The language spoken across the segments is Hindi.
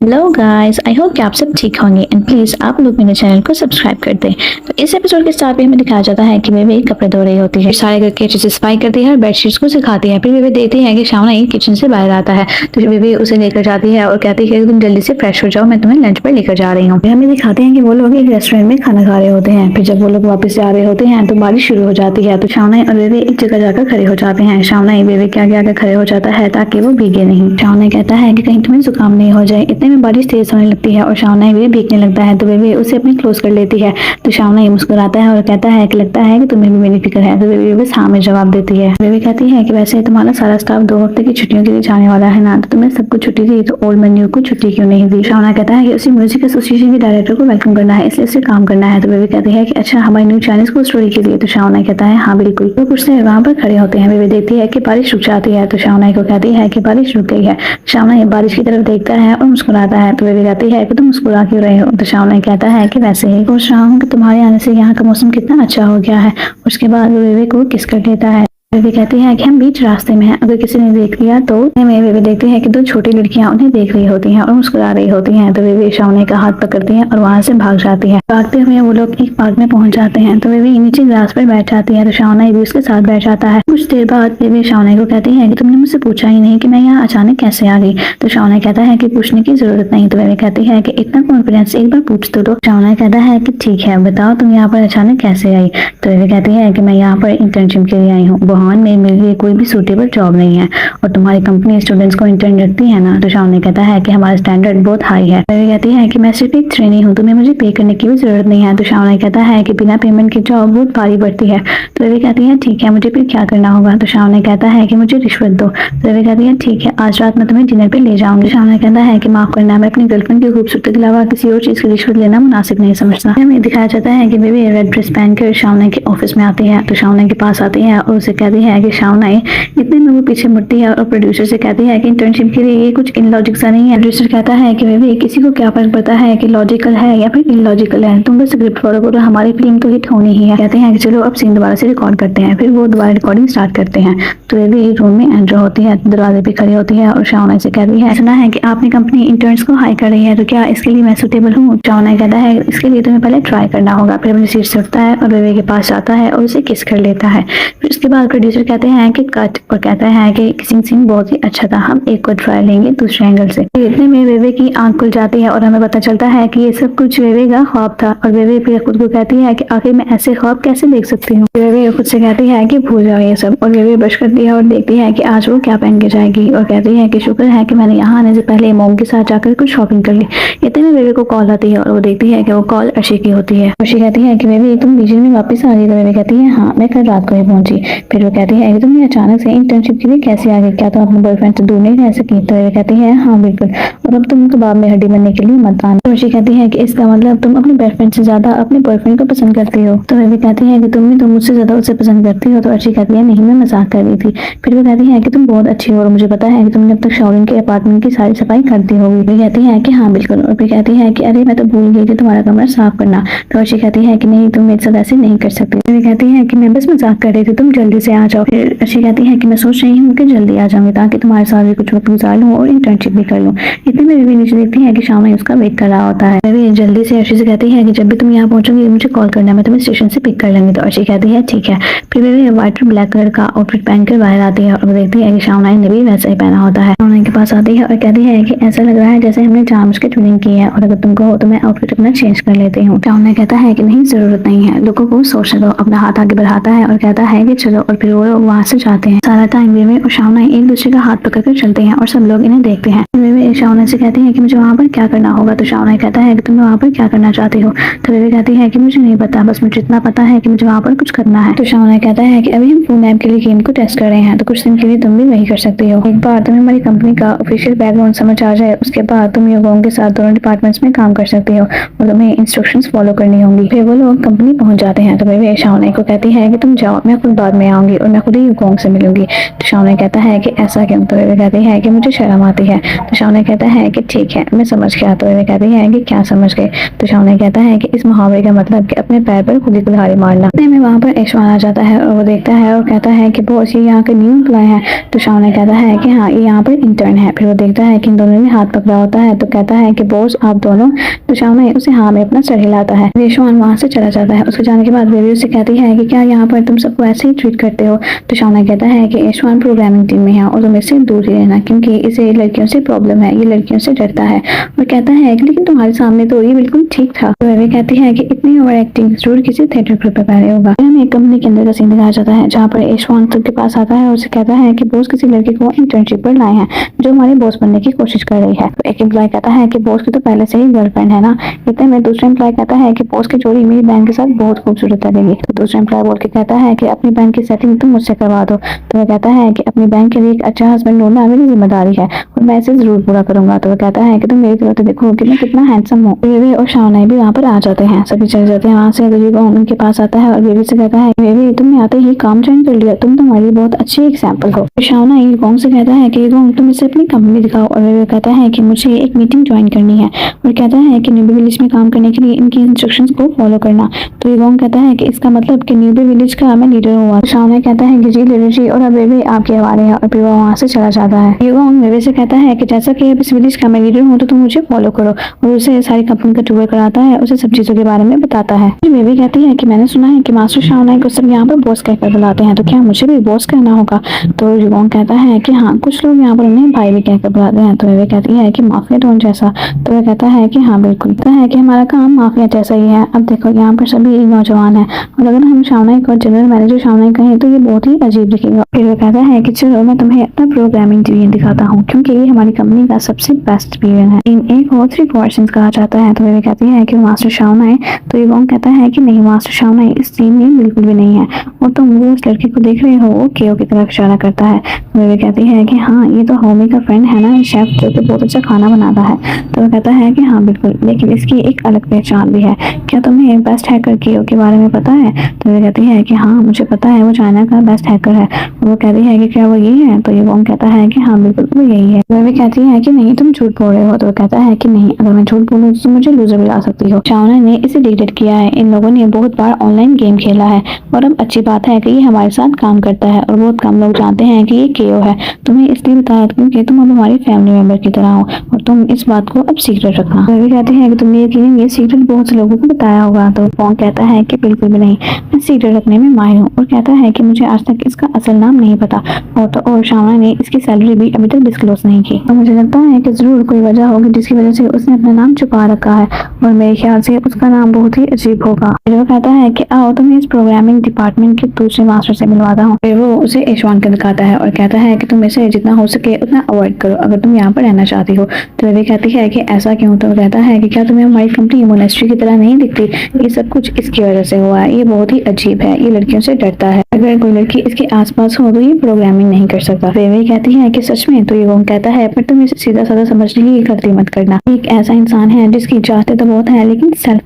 हेलो गाइस, आई होप कि आप सब ठीक होंगे एंड प्लीज़ आप लोग मेरे चैनल को सब्सक्राइब कर दें। तो इस एपिसोड के स्टार्ट में हमें दिखाया जाता है कि बेबी कपड़े धो रही होती है, सारे घर के अच्छे से सफाई करती है और बेडशीट्स को सिखाती है। फिर बेबी देखती है कि शावना ही किचन से बाहर आता है, तो बेबी उसे लेकर जाती है और कहती है कि तुम जल्दी से फ्रेश हो जाओ, मैं तुम्हें लंच पर लेकर जा रही हूँ। फिर हमें दिखाते हैं कि वो लोग एक रेस्टोरेंट में खाना खा रहे होते हैं। फिर जब वो लोग वापस जा रहे होते हैं तो बारिश शुरू हो जाती है, तो शावना और बेबी एक जगह जाकर खड़े हो जाते हैं। शावना बेबी के आगे आकर खड़े हो जाता है ताकि वो भीगे नहीं। शावना कहता है कि कहीं तुम्हें जुकाम नहीं हो जाए। इतने में बारिश तेज होने लगती है और शावना भी भीगने लगता है, तो बेबी उसे अपने क्लोज कर लेती है। तो शावना ही मुस्कुराता है और कहता है कि लगता है कि तुम्हें भी मेरी फिक्र है। तो बेबी बस हाँ में जवाब देती है। बेबी कहती है कि वैसे तुम्हारा सारा स्टाफ 2 हफ्ते की छुट्टियों के लिए जाने वाला है ना, तो तुम्हें सबको छुट्टी दी तो ओल्ड मेन्यू को छुट्टी क्यों नहीं दी। शावना कहता है कि उसी म्यूजिक एसोसिएशन के डायरेक्टर को वेलकम करना है, इसलिए उसे काम करना है। तो बेबी कहती है कि अच्छा, हमारी न्यू चाइनीज को स्टोरी के लिए। तो शावना कहता है हाँ बिल्कुल। तो कुछ देर वहाँ पर खड़े होते हैं। बेबी देखती है कि बारिश रुक जाती है, तो शावना को कहती है कि बारिश रुक गई है। शावना बारिश की तरफ देखता है और मुस्कुराता है। तो बेबी कहती है कि तुम मुस्कुरा क्यों रहे हो। तो शावना कहता है कि वैसे ही सोच रहा हूँ कि तुम्हारे आने से यहाँ का मौसम कितना अच्छा हो गया है। उसके बाद वो बेबी को किस कर लेता है। बेबी कहती है कि हम बीच रास्ते में हैं, अगर किसी ने देख लिया तो। मैं बेबी देखती है कि 2 छोटी लड़कियां उन्हें देख रही होती हैं और मुस्कुरा रही होती हैं। तो बेबी शावना का हाथ पकड़ती है और वहां से भाग जाती है। भागते हुए वो लोग एक पार्क में पहुंच जाते हैं, तो बेबी नीचे ग्रास पर बैठ जाती है। तो शावना भी उसके साथ बैठ जाता है। कुछ देर बाद बेबी शावना को कहती है कि तुमने मुझसे पूछा ही नहीं कि मैं यहाँ अचानक कैसे आ गई। तो शावना कहता है कि पूछने की जरूरत नहीं। तो बेबी कहती है कि इतना कॉन्फिडेंस एक बार पूछ तो दो। शावना कहता है कि ठीक है, बताओ तुम यहाँ पर अचानक कैसे आई। तो बेबी कहती है कि मैं यहाँ पर इंटर्नशिप के लिए आई हूँ, वुहान में मेरे लिए कोई भी सूटेबल जॉब नहीं है और तुम्हारी कंपनी स्टूडेंट्स को इंटर्न रखती है ना। तो शावना कहता है कि हमारा स्टैंडर्ड बहुत हाई है। बेबी कहती है कि मैं सिर्फ एक ट्रेनी हूँ, तुम्हें मुझे पे करने की भी जरूरत नहीं है। तो शावना कहता है कि बिना पेमेंट की जॉब बहुत भारी पड़ती है। तो बेबी कहती है ठीक है, मुझे फिर क्या करना होगा। तो शावना कहता है कि मुझे रिश्वत दो। तो बेबी कहती है ठीक है, आज रात मैं तुम्हें डिनर पे ले जाऊंगी। शावना कहता है कि माफ करना, मैं अपनी गर्लफ्रेंड की खूबसूरती के अलावा किसी और चीज की रिश्वत लेना मुनासिब नहीं समझता। हमें दिखाया जाता है कि बेबी रेड ड्रेस पहनकर शावना के ऑफिस में आती है। तो शावना के पास आती है और उसे कहती है कि शावना, इतने में वो पीछे मुड़ती है और प्रोड्यूसर से कहती है कि इंटर्नशिप के लिए ये कुछ इनलॉजिक सा नहीं है। प्रोड्यूसर कहता है कि बेबी किसी को क्या फर्क पड़ता है कि लॉजिकल है या फिर इलॉजिकल है, तुम बस स्क्रिप्ट फॉलो करो, हमारी फिल्म तो हिट होनी ही है। कहते हैं कि चलो अब सीन दोबारा से रिकॉर्ड करते हैं। फिर वो दोबारा रिकॉर्डिंग स्टार्ट करते हैं। तो बेबी रूम में एंटर होती है, दरवाजे पे खड़ी होती है और शावना से कहती है सुना है कि आपने कंपनी इंटर्न्स को हाई कर रही है, तो क्या इसके लिए मैं सुटेबल हूँ। शावना कहता है इसके लिए तुम्हें पहले ट्राई करना होगा। फिर अपनी सीट से उठता है और बेबी के पास जाता है और उसे किस कर लेता है। फिर उसके बाद प्रोड्यूसर कहते हैं कि कट और कहता है कि किसिंग सीन बहुत ही अच्छा था, हम एक और ट्राई लेंगे दूसरे एंगल से। इतने में बेबी की आंख खुल जाती है और हमें पता चलता है कि ये सब कुछ बेबी का ख्वाब था। और बेबी फिर खुद को कहती है कि आखिर मैं ऐसे ख्वाब कैसे देख सकती हूँ। बेबी खुद से कहती है कि भूल जाओ ये सब। और बेबी ब्रश करती है और देखती है कि आज वो क्या पहन के जाएगी और कहती है कि शुक्र है कि मैंने यहाँ आने से पहले मोम के साथ जाकर कुछ शॉपिंग कर ली। इतने में बेबी को कॉल आती है और वो देखती है कि वो कॉल अर्शी की होती है। अर्शी कहती है कि बेबी तुम बीजिंग में वापस आ गई। तो बेबी कहती है हाँ, मैं कल रात को ही पहुंची। फिर वो कहती है कि तुम अचानक से इंटर्नशिप के लिए कैसे आ गई, क्या तुम अपने बॉयफ्रेंड से दूर नहीं रह सकी। तो ये कहती है हाँ बिल्कुल, और अब तुम कबाब में हड्डी बनने के लिए मत आना। तो अर्शी कहती है कि इसका मतलब तुम अपने बॉयफ्रेंड से ज्यादा अपने बॉयफ्रेंड को पसंद करती हो। तो बेबी कहती है कि तुम भी तो मुझसे ज्यादा उसे पसंद करती हो। तो अर्शी कहती है नहीं, मैं मजाक कर रही थी। फिर वो कहती है कि तुम बहुत अच्छी हो और मुझे पता है कि तुमने अब तक शाओलिन के अपार्टमेंट की सारी सफाई कर दी होगी। वो कहती है कि हाँ बिल्कुल। और फिर कहती है कि अरे मैं तो भूल गई थी तुम्हारा कमरा साफ करना। तो अर्शी कहती है कि नहीं, तुम मेरे साथ ऐसे नहीं कर सकती। वो कहती है कि मैं बस मजाक कर रही थी, तुम जल्दी से आ जाओ। फिर अर्शी कहती है कि मैं सोच रही हूँ कि जल्दी आ जाऊंगी ताकि तुम्हारे साथ भी कुछ वक्त गुजार लूँ और इंटर्नशिप भी कर लूँ। इतने में बेबी नीचे देखती है कि शावना उसका वेट कर रहा होता है। बेबी जल्दी से अर्शी से कहती है कि जब भी तुम यहाँ पहुंचोगी मुझे कॉल करना, मैं तुम्हें स्टेशन से पिक कर लूंगी। तो अर्शी कहती है ठीक है। फिर बेबी व्हाइट और ब्लैक कलर का आउटफिट पहनकर बाहर आती है और देखती है कि शावना ने भी वैसा ही पहना होता है। शावना के पास आती है और कहती है कि ऐसा लग रहा है जैसे हमने जानबूझ के ट्यूनिंग की है और अगर तुम कहो तो मैं आउटफिट अपना चेंज कर लेती हूँ। शावना कहता है कि नहीं, जरूरत नहीं है। लोगों को सोचने दो। अपना हाथ आगे बढ़ाता है और कहता है कि चलो, और फिर वो लोग वहाँ से जाते हैं। सारा टाइम बेबी और शावना एक दूसरे का हाथ पकड़कर चलते हैं और सब लोग इन्हें देखते हैं। बेबी शावना से कहती है कि मुझे वहाँ पर क्या करना होगा। तो शावना कहता है कि तुम वहाँ पर क्या करना चाहती हो। तो बेबी कहती है कि मुझे नहीं पता, बस मुझे इतना पता है कि मुझे वहाँ पर कुछ करना है। तो शावना कहता है कि अभी हम फूड मैप के लिए गेम को टेस्ट कर रहे हैं, तो कुछ दिन के लिए तुम भी वही कर सकती हो। एक बार तुम्हें हमारी कंपनी का ऑफिशियल बैकग्राउंड समझ आ जाए, उसके बाद तुम युवाओं के साथ दोनों डिपार्टमेंट्स में काम कर सकती हो और तुम्हें इंस्ट्रक्शंस फॉलो करनी होंगी। फिर वो लोग कंपनी पहुंच जाते हैं। तो बेबी शावना को कहती है कि तुम जाओ, मैं खुद बाद में आऊंगी। और मैं खुद ही युगोंग से मिलूंगी। तो शाओनाई कहता है कि ऐसा क्यों? तो वे कहती है कि मुझे शर्म आती है। तो शाओनाई कहता है कि ठीक है, मैं समझ गया। तो वे कहती है कि क्या समझ गए? तो शाओनाई कहता है कि इस मुहावरे का मतलब कि अपने पैर पर खुद ही कुल्हाड़ी मारना। में वहाँ पर ऐशवान आ जाता है और वो देखता है और कहता है कि बॉस ये यहाँ के न्यू एम्प्लॉय है। तो शाओनाई कहता है कि हाँ, ये यहाँ पर इंटर्न है। फिर वो देखता है कि इन दोनों ने हाथ पकड़ा होता है। तो कहता है कि बॉस आप दोनों। तो शाओनाई उसे हाँ में अपना सर हिलाता है। ऐशवान वहाँ से चला जाता है। उसके जाने के बाद बेबी उसे कहती है कि क्या यहाँ पर तुम सबको ऐसे ही ट्रीट करते हो? तो शाओनाई कहता है कि ऐशवान प्रोग्रामिंग टीम में है और तुम इससे दूर ही रहना, क्योंकि इसे लड़कियों से प्रॉब्लम है, ये लड़कियों से डरता है। और कहता है कि लेकिन तुम्हारे सामने तो ये बिल्कुल ठीक था। तो बेबी कहती है कि इतनी ओवर एक्टिंग जरूर किसी थिएटर ग्रुप पे पहले होगा। हमें एक कंपनी के अंदर का सीन दिखाया जाता है जहाँ पर ऐशवान सबके पास आता है और उसे कहता है कि बॉस किसी लड़के को इंटर्नशिप पर लाए हैं जो हमारे बॉस बनने की कोशिश कर रही है। तो एक एम्प्लॉय कहता है कि बॉस की तो पहले से ही गर्लफ्रेंड है ना। इतने में दूसरा एम्प्लॉय कहता है कि बॉस की जोड़ी मेरी बहन के साथ बहुत खूबसूरत लगेगी। तो दूसरा एम्प्लॉय बोल के कहता है कि अपनी बहन की सेटिंग तुम मुझसे करवा दो। तो वह कहता है कि अपनी बहन के लिए एक अच्छा हस्बैंड ढूंढना मेरी जिम्मेदारी है और मैं इसे जरूर पूरा करूंगा। तो वह कहता है कि तुम मेरी तरफ देखो कि मैं कितना हैंडसम हूँ। बेबी और शाओनाई भी वहाँ पर आ जाते हैं। सभी चले जाते हैं वहाँ से। तो युगोंग उनके पास आता है और बेबी से कहता है बेबी तुमने आते ही काम ज्वाइन कर लिया, तुम तुम्हारी बहुत अच्छी एग्जाम्पल हो। शाओनाई युगोंग से कहता है कि युगोंग तुम इसे अपनी कंपनी दिखाओ। और बेबी कहता है कि मुझे एक मीटिंग ज्वाइन करनी है और कहता है कि न्यूबी विलेज में काम करने के लिए इनकी इंस्ट्रक्शंस को फॉलो करना। तो युगोंग कहता है कि इसका मतलब कि न्यूबी विलेज का मैं लीडर हुआ। शाओनाई कहता है कि जी लीडर जी, और अब बेबी आपके हवाले है। और फिर वो वहाँ से चला जाता है। युगोंग बेबी से कहता है कि जैसा कि अब इस विलेज का मैं लीडर हूँ तो तुम मुझे फॉलो करो, और उसे सारी कंपनी का टूर कराता है, उसे सब चीजों के बारे में बताता है। बेबी कहती है कि मैंने सुना है कि मास्टर शाओनाई को सब यहाँ पर बॉस कहकर बुलाते हैं, तो क्या मुझे भी बॉस कहना होगा? तो युगोंग कहता है कि हाँ, कुछ लोग यहाँ पर उन्हें भाई भी कहकर बुलाते हैं। तो बेबी कहती है कि माफिया डॉन जैसा? तो वह कहता है कि हाँ बिल्कुल, कहता है कि हमारा काम माफिया जैसा ही है। अब देखो यहाँ पर सभी नौजवान है और अगर हम शाओनाई को जनरल मैनेजर शाओनाई कहें तो ये बहुत ही अजीब दिखेगा। फिर वह कहता है कि चलो मैं तुम्हें अपना प्रोग्रामिंग डिवीजन दिखाता हूँ, क्योंकि ये हमारी कंपनी का सबसे बेस्ट डिवीजन है। इन एक और 3 क्वेश्चंस कहा जाता है। तो वे कहती है कि मास्टर शाओनाई। तो युगोंग कहता है कि नहीं, मास्टर शाओनाई इस टीम में बिल्कुल भी नहीं है, और तुम वो उस लड़के को देख रहे हो, वो केओ की तरफ इशारा करता है। तो वे कहती है कि हाँ, ये तो होमी का फ्रेंड है ना, शेफ जो कि बहुत अच्छा खाना बनाता है। तो वो कहता है कि हाँ बिल्कुल, लेकिन इसकी एक अलग पहचान भी है। क्या तुम्हें बेस्ट हैकर केओ के बारे में पता है? तो वे कहती है कि हाँ मुझे पता है, वो चाइना का बेस्ट हैकर है। वो कहती है कि क्या वो ये है? तो युगोंग कहता है कि हाँ बिल्कुल वो यही है। वह भी कहती है कि नहीं, तुम झूठ बोल रहे हो। तो वो कहता है कि नहीं, अगर मैं झूठ बोलूं तो मुझे लूजर भी ला सकती हो। शाओनाई ने इसे डिलीट किया है, इन लोगों ने बहुत बार ऑनलाइन गेम खेला है और अब अच्छी बात है कि ये हमारे साथ काम करता है और बहुत कम लोग जानते हैं कि ये केओ है। तुम्हें इसलिए बताया क्योंकि तुम अब हमारी फैमिली मेंबर की तरह हो और तुम इस बात को अब सीक्रेट रखना। वह भी कहते हैं कि तुमने यकीनन ये सीक्रेट बहुत से लोगों को बताया होगा। तो पोंग कहता है कि बिल्कुल भी नहीं, मैं सीक्रेट रखने में माहिर हूँ। और कहता है कि मुझे आज तक इसका असल नाम नहीं पता, और शाओनाई ने इसकी सैलरी भी अभी तक डिस्क्लोज नहीं की। तो मुझे लगता है कि जरूर कोई वजह होगी जिसकी वजह से उसने अपना नाम छुपा रखा है, और मेरे ख्याल से उसका नाम बहुत ही अजीब होगा। फिर वो कहता है कि आओ तुम्हें इस प्रोग्रामिंग डिपार्टमेंट के दूसरे मास्टर से मिलवाता हूँ। फिर वो उसे ऐशवान को दिखाता है और कहता है कि तुम इसे जितना हो सके उतना अवॉइड करो अगर तुम यहाँ पर रहना चाहती हो। तो वे कहती है कि ऐसा क्यों? तो वो कहता है कि क्या तुम्हें हमारी कंपनी मोनेस्ट्री की तरह नहीं दिखती? ये सब कुछ इसकी वजह से हुआ है, ये बहुत ही अजीब है, ये लड़कियों से डरता है, अगर कोई लड़की इसके आसपास हो तो ये प्रोग्रामिंग नहीं कर सकता। वे कहती है कि सच में? तो युगोंग कहता है पर तुम इसे सीधा साधा समझने की गलती मत करना, एक ऐसा इंसान है जिसकी चाहते तो बहुत है लेकिन सेल्फ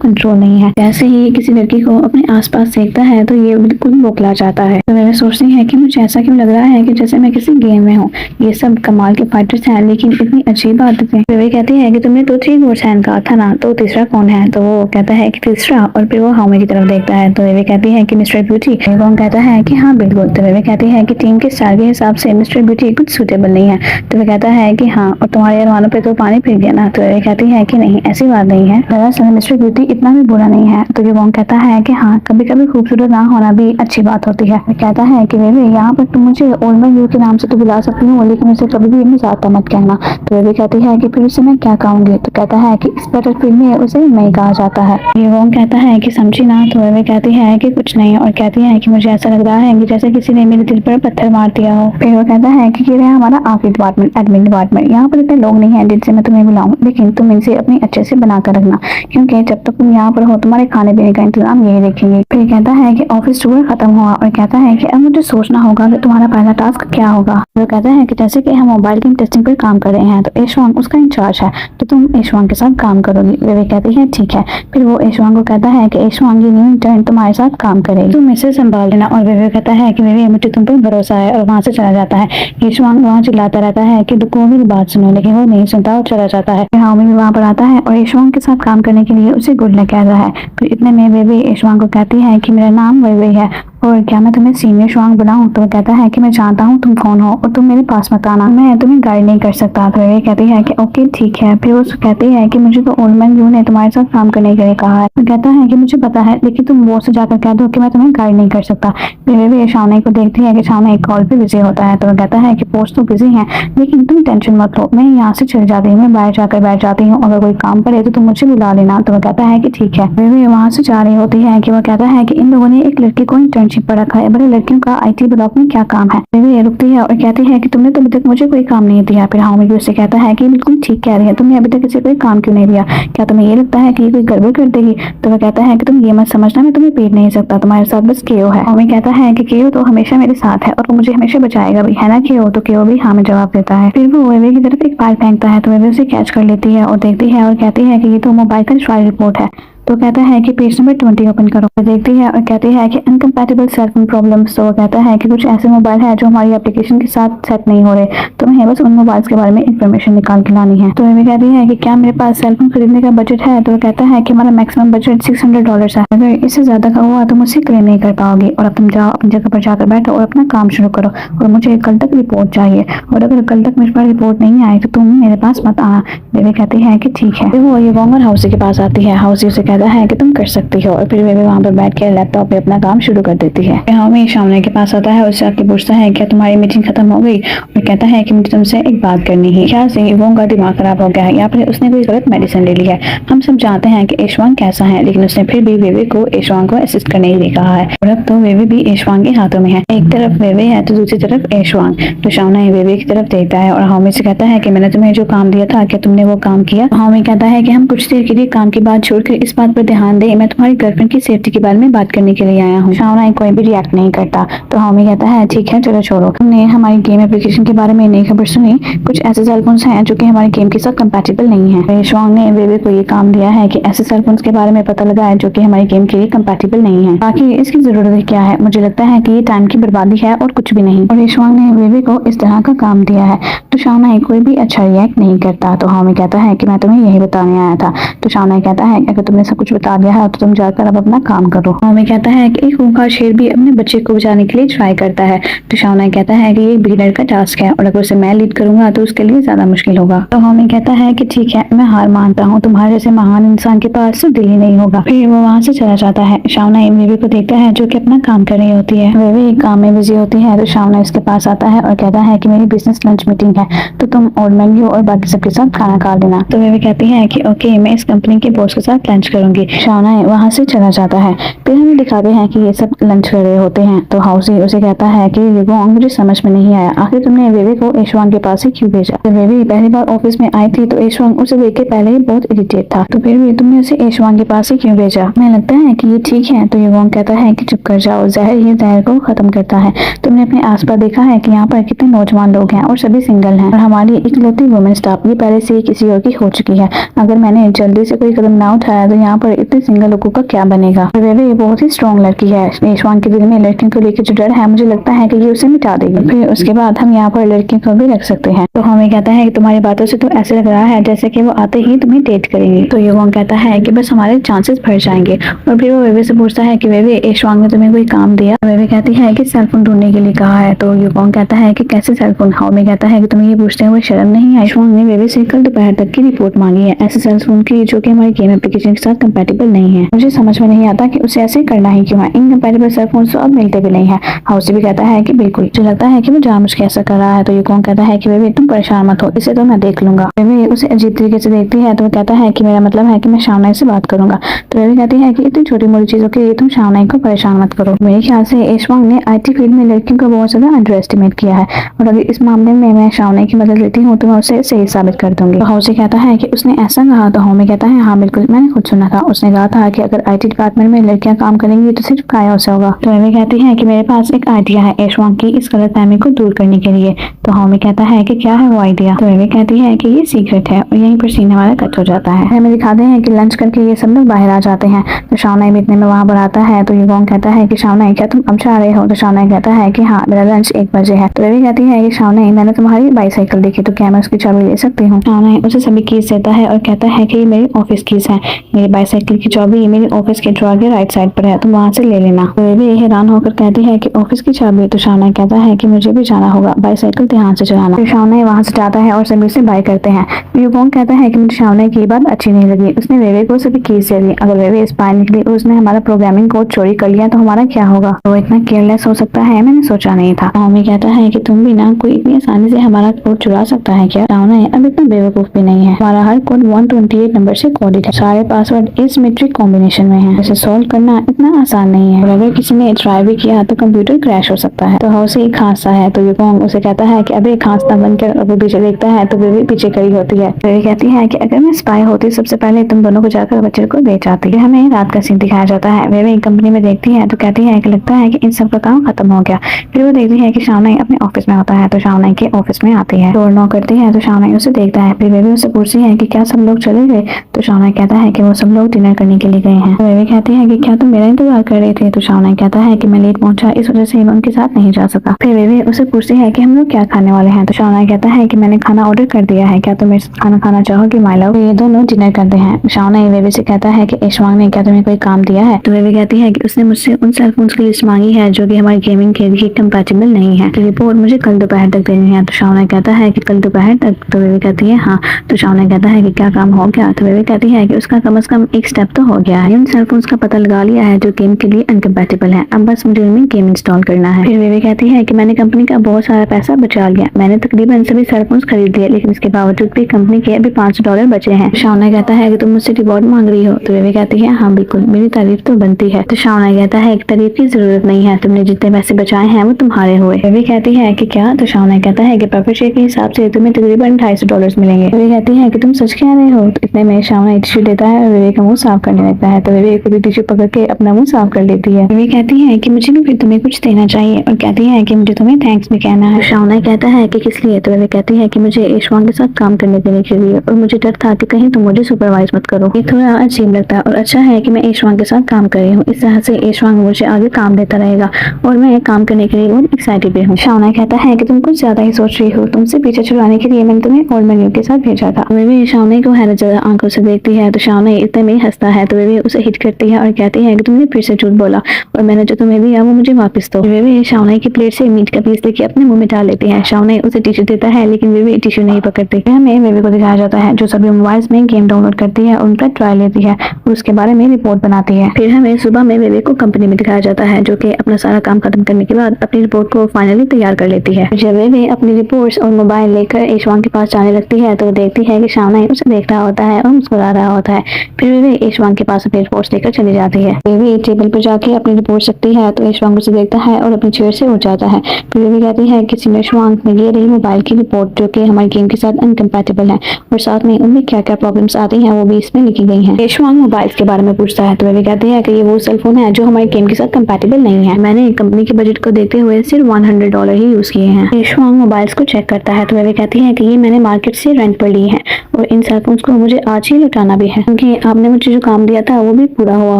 कंट्रोल नहीं है। जैसे ही किसी लड़की को अपने आसपास देखता है तो ये बिल्कुल बौखला जाता है। तो वे सोचती है कि मुझे ऐसा क्यों लग रहा है कि जैसे मैं किसी गेम में हूँ, ये सब कमाल के फाइटर्स हैं लेकिन इतनी अजीब आदतें। वे कहती है कि तुमने तो 3 गोरसैन कहा था ना, तो तीसरा कौन है? तो वो कहता है कि तीसरा, और फिर वो हाउमी की तरफ देखता है। तो वे कहती है कि मिस्टर ब्यूटी। युगोंग कहता है कि हाँ बिल्कुल। तो वे कहती है कि टीम के स्टार के हिसाब से मिस्टर ब्यूटी कुछ सूटेबल नहीं है। तो वे कहता है कि हाँ, और तुम्हारे अरमानों पे तो पानी फिर गया ना। तो वे कहती है कि नहीं, ऐसी बात नहीं है, दरअसल मिस्टर ब्यूटी इतना भी बुरा नहीं है। तो युगोंग कहता है कि हाँ, कभी कभी खूबसूरत ना होना भी अच्छी बात होती है। कहता है कि वे यहाँ पर तुम मुझे ओल्मा यू के नाम से तो बुला सकती हूँ, लेकिन उसे कभी भी मजाक मत कहना। तो वे कहती है कि फिर उसे मैं क्या कहूँगी? तो कहता है कि इस बैटलफील्ड में उसे नहीं कहा जाता है। युगोंग कहता है कि समझी ना। तो वे कहती है कि कुछ नहीं, और कहती है कि मुझे ऐसा लग रहा है कि जैसे किसी ने मेरे दिल पर पत्थर मार दिया हो। फिर वो कहता है कि ये रहा हमारा आखिरी डिपार्टमेंट, एडमिन डिपार्टमेंट। यहाँ पर इतने लोग नहीं है जिनसे मैं तुम्हें बुलाऊं, लेकिन तुम इनसे अपनी अच्छे से बना कर रखना, क्योंकि जब तक तुम यहाँ पर हो तुम्हारे खाने पीने का इंतजाम यही देखेंगे। फिर कहता है कि ऑफिस टूर खत्म हुआ, और कहता है कि अब मुझे सोचना होगा कि तुम्हारा पहला टास्क क्या होगा। वो कहता है कि जैसे कि हम मोबाइल गेम टेस्टिंग पर काम कर रहे हैं, तो ऐशवान उसका इंचार्ज है, तो तुम ऐशवान के साथ साथ काम करोगी। वे कहती है ठीक है। फिर वो ऐशवांग को कहता है कि ऐशवांग ये न्यू इंटर्न तुम्हारे साथ काम करेगी, तुम इसे संभाल लेना। और वे कहता है कि वे मुझे तुम पर भरोसा है, और वहाँ से चला जाता है। ऐशवांग वहाँ चिल्लाता रहता है कि को मेरी बात सुनो, लेकिन वो नहीं सुनता और चला जाता है। हाओमी भी वहाँ पर आता है और ऐशवांग के साथ काम करने के लिए उसे गुड लक कहता है। फिर इतने में वे ऐशवांग को कहती है कि मेरा नाम वे है और क्या मैं तुम्हें सीनियर श्वांग बुलाऊं। तो कहता है कि मैं जानता हूँ तुम कौन हो और तुम मेरे पास मत आना, मैं तुम्हें गाइड नहीं कर सकता। तो वे कहती है कि ओके ठीक है। फिर वो कहती है कि मुझे तो ओल्डमैन यू ने तुम्हारे साथ काम करने के लिए कहा है। तो कहता है कि मुझे पता है, लेकिन तुम वो से जाकर कह दो कि मैं तुम्हें गाइड नहीं कर सकता। फिर वे शावनी को देखती है कि शावनी एक कॉल पे बिजी होता है। तो वो कहता है कि पोस्ट तो बिजी है, लेकिन तुम टेंशन मत लो, मैं यहाँ से चल जाती हूँ, मैं बाहर जाकर बैठ जाती हूँ, अगर कोई काम पड़े तो तुम मुझे बुला लेना। तो वो कहता है कि ठीक है। वे वहाँ से जा रही होती है कि वो कहता है कि इन लोगों ने एक लड़की को इंटर्नशिप पर रखा है, बड़े लड़कियों का आईटी ब्लॉक में क्या काम है। वे रुकती है और कहती है कि तुमने तो अभी तक मुझे कोई काम नहीं दिया। फिर हाओमी भी उससे कहता है कि बिल्कुल ठीक कह रही है, तुमने अभी तक किसी कोई काम क्यों नहीं दिया, क्या तुम्हें ये लगता है कि ये कोई गड़बड़ कर देगी। तो वो कहता है कि तुम ये मत समझना मैं तुम्हें पेट नहीं सकता, तुम्हारे साथ बस केओ है। हाओमी कहता है कि केओ तो हमेशा मेरे साथ है और वो मुझे हमेशा बचाएगा भी, है ना केओ। तो केओ भी हाँ में जवाब देता है। फिर वो वेवे की तरफ एक फाइल फेंकता है, तो वेवे उसे कैच कर लेती है और देखती है और कहती है कि ये तो मोबाइल का ट्रायल रिपोर्ट है। तो कहता है कि पेज नंबर 20 ओपन करो। तो देखती है और कहती है कि अनकम्पैटिबल सेल फोन प्रॉब्लम्स। तो वो कहता है कि कुछ ऐसे मोबाइल है जो हमारी एप्लीकेशन के साथ सेट नहीं हो रहे, तो हमें बस उन मोबाइल्स के बारे में इंफॉर्मेशन निकाल के लानी है। तो वे कहती है कि क्या मेरे पास सेल फोन खरीदने का बजट है। तो वो कहता है कि हमारा मैक्सिमम बजट $600 है, अगर इससे ज्यादा का हुआ तो मुझसे क्लेम नहीं कर पाओगे, और अब तुम जाओ अपनी जगह पर जाकर बैठो और अपना काम शुरू करो, और मुझे कल तक रिपोर्ट चाहिए, और अगर कल तक मेरे पास रिपोर्ट नहीं आई तो तुम मेरे पास मत आना। वे कहती है कि ठीक है। वो ये वॉन्गर हाउसी के पास आती है। हाउसी उसे कहता है कि तुम कर सकती हो, और फिर वे वहाँ पर बैठ के लैपटॉप पे अपना काम शुरू कर देती है। हाओमी शावनी के पास आता है, उससे आके पूछता है क्या तुम्हारी मीटिंग खत्म हो गई, और कहता है कि मुझे तुमसे एक बात करनी है। क्या से इवोंग का दिमाग खराब हो गया है या फिर उसने कोई गलत मेडिसिन ले ली है। हम सब जानते हैं कि ऐशवांग कैसा है, लेकिन उसने फिर भी वेवे को ऐशवांग को असिस्ट करने के लिए कहा है, और अब तो वेवे भी ऐशवांग के हाथों में है। एक तरफ वेवे है तो दूसरी तरफ ऐशवांग। तो शावनी वेवे की तरफ देखता है और हाओमी से कहता है कि मैंने तुम्हें जो काम दिया था क्या तुमने वो काम किया। हाओमी कहता है कि हम कुछ देर के लिए काम की बात छोड़कर इस बात पर ध्यान दें, मैं तुम्हारी गर्लफ्रेंड की सेफ्टी के बारे में बात करने के लिए आया हूँ। शावनी कोई भी रिएक्ट नहीं करता। तो हाओमी कहता है ठीक है चलो छोड़ो, तुमने हमारी गेम एप्लीकेशन के बारे में नई खबर सुनी, कुछ ऐसे सेलफोन्स हैं जो कि हमारे गेम के साथ कंपैटिबल नहीं है। ऐशवांग ने वेवे को ये काम दिया है कि ऐसे सेलफोन्स के बारे में पता लगा है जो कि हमारे गेम के लिए कंपैटिबल नहीं है, बाकी इसकी जरूरत क्या है, मुझे लगता है कि ये टाइम की बर्बादी है और कुछ भी नहीं। और ऐशवांग ने वेवे को इस तरह का काम दिया है। तो शावनी कोई भी अच्छा रिएक्ट नहीं करता। तो हाओमी कहता है कि मैं तुम्हें यही बताने आया था। तो शावनी कहता है कि अगर तुमने सब कुछ बता दिया है तो तुम जाकर अब अपना काम करो। हाओमी कहता है कि एक खूंखार शेर भी अपने बच्चे को बचाने के लिए ट्राई करता है। तो शावनी कहता है कि ये बिगिनर का टास्क है और अगर उसे मैं लीड करूंगा तो उसके लिए ज्यादा मुश्किल होगा। तो हाओमी कहता है कि ठीक है मैं हार मानता हूँ, तुम्हारे जैसे महान इंसान के पास तो दिल ही नहीं होगा। फिर वो वहाँ से चला जाता है। शावनी वेवे को देखता है जो कि अपना काम कर रही होती है। वेवे काम में बिजी होती है। तो शावनी उसके पास आता है और कहता है कि मेरी बिजनेस लंच मीटिंग है, तो तुम ओल्डमैन यू और बाकी सबके साथ खाना खा लेना। तो वेवे कहती है कि ओके मैं इस कंपनी के बॉस के साथ लंच करूंगी। शावनी वहाँ से चला जाता है। फिर हमें दिखाते हैं कि ये सब लंच कर रहे होते हैं। तो हाउसी उसे कहता है कि विवोंग मुझे समझ में नहीं आया, आखिर तुमने वेवे को ऐशवांग के पास ही क्यों भेजा। तो वेवे पहली बार ऑफिस में आई थी तो ऐशवांग उसे देख के पहले ही बहुत इरिटेट था, तो फिर भी तुमने उसे ऐशवांग के पास ही क्यों भेजा, हमें लगता है कि ये ठीक है। तो विवोंग कहता है कि चुप कर जाओ, जहर ही जहर को खत्म करता है। तुमने अपने आसपास देखा है कि यहाँ पर कितने नौजवान लोग हैं और सभी सिंगल हैं, और हमारी इकलौती वुमेन स्टाफ ये पहले से ही किसी और की हो चुकी है। अगर मैंने जल्दी से कोई कदम ना उठाया तो यहाँ पर इतने सिंगल लोगों का क्या बनेगा। वेवे बहुत ही स्ट्रॉन्ग लड़की है। ऐशवांग के दिल में लड़कियों को लेकर जो डर है मुझे लगता है कि ये उसे मिटा देगी। फिर उसके बाद हम यहाँ पर लड़कियों को भी रख सकते हैं। तो हमें कहता है कि तुम्हारी बातों से तो ऐसे लग रहा है जैसे कि वो आते ही तुम्हें डेट करेंगे। तो युवांग कहता है कि बस हमारे चांसेस बढ़ जाएंगे। और फिर वो वेवे से पूछता है कि वेवे ऐशवांग ने तुम्हें कोई काम दिया। वेवे कहती है कि सेलफोन ढूंढने के लिए कहा है। तो युवांग कहता है कि कैसे सेलफोन। हाओमी कहता है कि तुम्हें ये पूछते हुए शर्म नहीं आई। ऐशवांग ने वेवे से कल दोपहर तक की रिपोर्ट मांगी है ऐसे सेलफोन की जो कि हमारी गेम एप्लीकेशन के साथ कंपैटिबल नहीं है। मुझे समझ में नहीं आता कि उसे ऐसे करना ही क्यों है। इनकम्पैटिबल सेलफोन तो अब मिलते भी नहीं है। हाउसी भी कहता है कि बिल्कुल, मुझे लगता है कि वो जानबूझ के ऐसा कर रहा है। तो युवांग कहता है कि वेवे तुम परेशान मत हो, इसे तो मैं देख लूंगा। वेवे उसे अजीब तरीके से देखती है। तो वो कहता है कि मेरा मतलब है कि मैं शावनी से बात करूंगा। तो वेवे कहती है कि इतनी छोटी मोटी चीजों के लिए तुम शावनी को परेशान मत करो। मेरे ख्याल से ऐशवांग ने आईटी फील्ड में लड़कियों को बहुत ज्यादा अंडर एस्टिमेट किया है, और अगर इस मामले में मैं शावनी की मदद लेती हूँ तो मैं उसे सही साबित कर दूंगी। तो हाउसी कहता है कि उसने ऐसा कहा। तो हाओमी कहता है हाँ बिल्कुल, मैंने खुद सुना सुना था, उसने कहा था कि अगर IT डिपार्टमेंट में लड़कियां काम करेंगी तो सिर्फ काया से होगा। तो वेवे कहती है कि मेरे पास एक आइडिया है ऐशवांग की इस गलतफहमी को दूर करने के लिए। तो हाओमी कहता है कि क्या है वो आइडिया। तो वेवे कहती है कि ये सीक्रेट है और यहीं पर सीन हमारा कट हो जाता है। हमें दिखाते हैं कि लंच करके ये सब लोग बाहर आ जाते हैं। तो शाओनाई भी इतने में वहाँ पर आता है। तो युगोंग कहता है कि शाओनाई क्या तुम अब जा रहे हो। तो शाओनाई कहता है कि हाँ मेरा लंच 1 बजे है। तो वेवे कहती है कि शाओनाई मैंने तुम्हारी बाईसाइकिल देखी, तो क्या मैं उसकी चाबी ले सकती हूँ। शाओनाई उसे सभी कीज देता है और कहता है कि ये मेरी ऑफिस कीज है, मेरी बाईसाइकिल की चाबी मेरी ऑफिस के ड्रॉर के राइट साइड पर है, तुम वहाँ से ले लेना। तो वेवे हैरान होकर कहती है कि ऑफिस की चाबी। तो शाओनाई कहता है कि मुझे भी जाना होगा, बाईसाइकिल ध्यान से चलाना। फिर शाओनाई वहाँ से जाता है और सभी से बाय करते हैं। युगोंग कहता है कि मुझे शाओनाई की बात अच्छी नहीं लगी, उसने वेवे को सभी कीज दे दी। अगर वेवे स्पाई निकली और उसने हमारा प्रोग्रामिंग कोड चोरी कर लिया तो हमारा क्या होगा। वो इतना केयरलेस हो सकता है, मैंने सोचा नहीं था। हाओमी कहता है कि तुम भी ना कोई इतनी आसानी से हमारा कोड चुरा सकता है क्या। शाओनाई अब इतना बेवकूफ भी नहीं है, हमारा हर कोड 128 नंबर से कोडेड है, सारे पासवर्ड एसिमेट्रिक कॉम्बिनेशन में है, इसे सॉल्व करना इतना आसान नहीं है और अगर किसी ने ट्राई भी किया तो कंप्यूटर क्रैश हो सकता है। तो हाउसी खांसता है तो युगोंग उसे कहता है कि अबे खांसता बंद कर। वो पीछे देखता है तो वे पीछे खड़ी होती है। तो ये कहती है कि अगर मैं स्पाई होती सबसे पहले तुम दोनों को जाकर बच्चे को बेच आती। हमें रात का सीन दिखाया जाता है। वे कंपनी में देखती है तो कहती है कि लगता है कि इन सब का काम खत्म हो गया। फिर वो देखती है कि शाओनाई अपने ऑफिस में होता है। तो शाओनाई के ऑफिस में आती है, डोर नॉक करती है। तो शाओनाई उसे देखता है। फिर वे उससे पूछती है कि क्या सब लोग चले गए। तो शाओनाई कहता है कि वो सब लोग डिनर करने के लिए गए हैं। तो वे कहती है कि क्या तुम मेरा इंतजार कर रहे थे। तो शाओनाई कहता है कि मैं लेट पहुंचा इस वजह से मैं उनके साथ नहीं जा सका। फिर वे उसे पूछती है कि हम लोग क्या खाने वाले हैं। तो शाओनाई कहता है कि मैंने खाना ऑर्डर कर दिया है, क्या तुम मेरे साथ खाना खाना चाहोगी माय लव। ये दोनों डिनर करते हैं। शाओनाई वेवे से कहता है कि ऐशवांग ने क्या तुम्हें कोई काम दिया है। तो वेवे कहती है कि उसने मुझसे उन सेलफोन्स की लिस्ट मांगी है जो कि हमारी गेमिंग के लिए कंपैटिबल नहीं है, तो रिपोर्ट मुझे कल दोपहर तक देनी है। तो शाओनाई कहता है कि कल दोपहर तक। तो वेवे कहती है हाँ। तो शाओनाई कहता है कि क्या काम हो गया। तो वेवे कहती है कि उसका कम से कम एक स्टेप तो हो गया है, उन सेलफोन्स का पता लगा लिया है जो गेम के लिए अनकम्पैटिबल है, अब बस मुझे उनमें गेम इंस्टॉल करना है। फिर वेवे कहती है कि मैंने कंपनी का बहुत सारा पैसा बचा लिया, मैंने तकरीबन सभी सेलफोन्स खरीद लिए, लेकिन इसके बावजूद भी कंपनी के अभी $5 बचे हैं। शाओनाई कहता है कि तुम मुझसे रिवॉर्ड मांग रही हो। तो वेवे कहती है हाँ बिल्कुल, मेरी तारीफ तो बनती है। तो शाओनाई कहता है एक तारीफ की जरूरत नहीं है, तुमने जितने पैसे बचाए हैं वो तुम्हारे हुए। वेवे कहती है कि क्या। तो शाओनाई कहता है कि प्रॉफिट शेयर के हिसाब से तुम्हें तकरीबन $250 मिलेंगे। वेवे कहती है कि तुम सच कह रहे हो। तो इतने में शाओनाई टिश्यू देता है और वेवे का मुंह साफ करने लगता है। तो वेवे को भी टिश्यू पकड़ के अपना मुंह साफ कर लेती है। वेवे कहती है कि मुझे भी फिर तुम्हें कुछ देना चाहिए और कहती है कि मुझे तुम्हें थैंक्स भी कहना है। शाओनाई कहता है कि किस लिए। तो वेवे कहती है कि मुझे ऐशवांग के साथ काम करने देने के लिए, और मुझे डर था कि कहीं तुम मुझे सुपरवाइज मत करो। ये थोड़ा अजीब लगता है और अच्छा है कि मैं ऐशवांग के साथ काम कर रही हूँ, इस तरह से ऐशवांग मुझे आगे काम देता रहेगा और मैं काम करने के लिए बहुत एक्साइटेड भी हूँ। शाओनाई कहता है कि तुम कुछ ज्यादा ही सोच रही हो, तुमसे पीछे छुड़ाने के लिए मैंने तुम्हें ओल्ड मेन्यू के साथ भेजा था। वेवे शाओनाई को हैरत ज़्यादा आंखों से देखती है। तो शाओनाई इतने में हंसता है। तो वेवे उसे हिट करती है और कहती है कि तुमने फिर से झूठ बोला और मैंने जो तुम्हें दिया वो मुझे वापस दो। वेवे शाओनाई की प्लेट से मीट का पीस लेके अपने मुंह में डाल लेती है। शाओनाई उसे टिश्यू देता है लेकिन वेवे टिश्यू नहीं पकड़ती। हमें वेवे को दिखाया जाता है जो सभी मोबाइल में गेम डाउनलोड करती है और उनका ट्रायल लेती है और उसके बारे में रिपोर्ट बनाती है। फिर हमें सुबह में वेवे को कंपनी में दिखाया जाता है जो कि अपना सारा काम खत्म करने के बाद अपनी रिपोर्ट को फाइनली तैयार कर लेती है। जब वेवे अपनी रिपोर्ट्स और मोबाइल लेकर ऐशवांग के पास जाने लगती है तो देखती है कि शाओनाई उसे देख रहा होता है और मुस्कुरा रहा होता है। फिर वेवे ऐशवांग के पास अपनी रिपोर्ट्स लेकर चली जाती है। वेवे टेबल पर जाके अपनी रिपोर्ट रखती है तो ऐशवांग उसे देखता है और अपनी चेयर से उठ जाता है। फिर वेवे कहती है कि ऐशवांग ने ये रही मोबाइल की रिपोर्ट जो कि हमारे गेम के साथ अनकम्पैटिबल है और साथ में उनमें क्या क्या प्रॉब्लम्स आती हैं वो भी इसमें लिखी गई हैं। ऐशवांग मोबाइल के बारे में पूछता है तो वेवे कहती है कि ये वो सेल फोन है जो हमारे गेम के साथ कंपैटिबल नहीं है, मैंने कंपनी के बजट को देखते हुए सिर्फ $100 ही यूज किए हैं। ऐशवांग मोबाइल्स को चेक करता है तो वेवे कहती है कि ये मैंने मार्केट से रेंट पर ली है और इन सेल फोन्स को मुझे आज ही लौटाना भी है क्योंकि आपने मुझे जो काम दिया था वो भी पूरा हुआ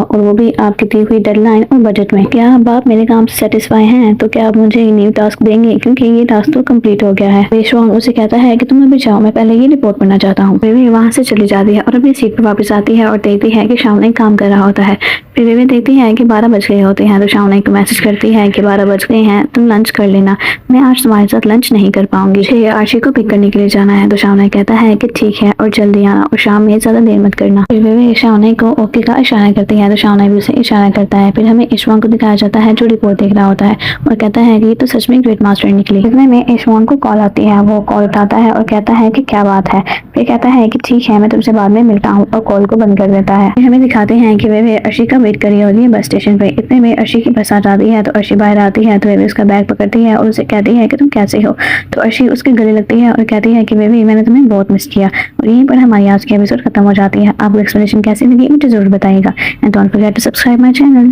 और वो भी आपकी दी हुई डेडलाइन और बजट में। क्या अब आप मेरे काम से सेटिस्फाई हैं? तो क्या आप मुझे न्यू टास्क देंगे क्योंकि ये टास्क तो कंप्लीट हो गया है। ऐशवांग उसे कहता है कि तुम अभी जाओ, मैं पहले ये रिपोर्ट पढ़ना चाहता हूँ। वेवे वहाँ से चली जाती है और अपनी सीट पर वापस आती है और देखती है कि शाओनाई काम कर रहा होता है। फिर वेवे देखती है कि 12 बज गए होते हैं तो शाओनाई को मैसेज करती है कि 12 बज गए हैं, तुम लंच कर लेना, मैं आज तुम्हारे साथ लंच नहीं कर पाऊंगी, मुझे आशी को पिक करने के लिए जाना है। तो शाओनाई कहता है कि ठीक है और जल्दी आना और शाम में ज्यादा देर मत करना। फिर वेवे शाओनाई को ओके का इशारा करती है तो शाओनाई भी उसे इशारा करता है। फिर हमें ऐशवांग को दिखाया जाता है जो रिपोर्ट देख रहा होता है और कहता है कि ये तो सच में ग्रेट मास्टर निकली। इतने में ऐशवांग को कॉल आती है, वो कॉल उठाता है और कहता है कि क्या बात है। फिर कहता है कि ठीक है मैं तुमसे बाद में मिलता हूँ और कॉल को बंद कर देता है। फिर हमें दिखाते हैं कि वेवे अर्शी का वेट कर रही होती है बस स्टेशन पे। इतने में अर्शी की बस आ जाती है तो अर्शी बाहर आती है तो वेवे उसका बैग पकड़ती है और उसे कहती है कि तुम कैसे हो। तो अर्शी उसके गले लगती है और कहती है कि वेवे मैंने तुम्हें बहुत मिस किया। और यहीं पर हमारी आज की एपिसोड खत्म हो जाती है। आपको एक्सप्लेनेशन कैसी लगी मुझे जरूर बताइएगा and don't forget to subscribe my channel.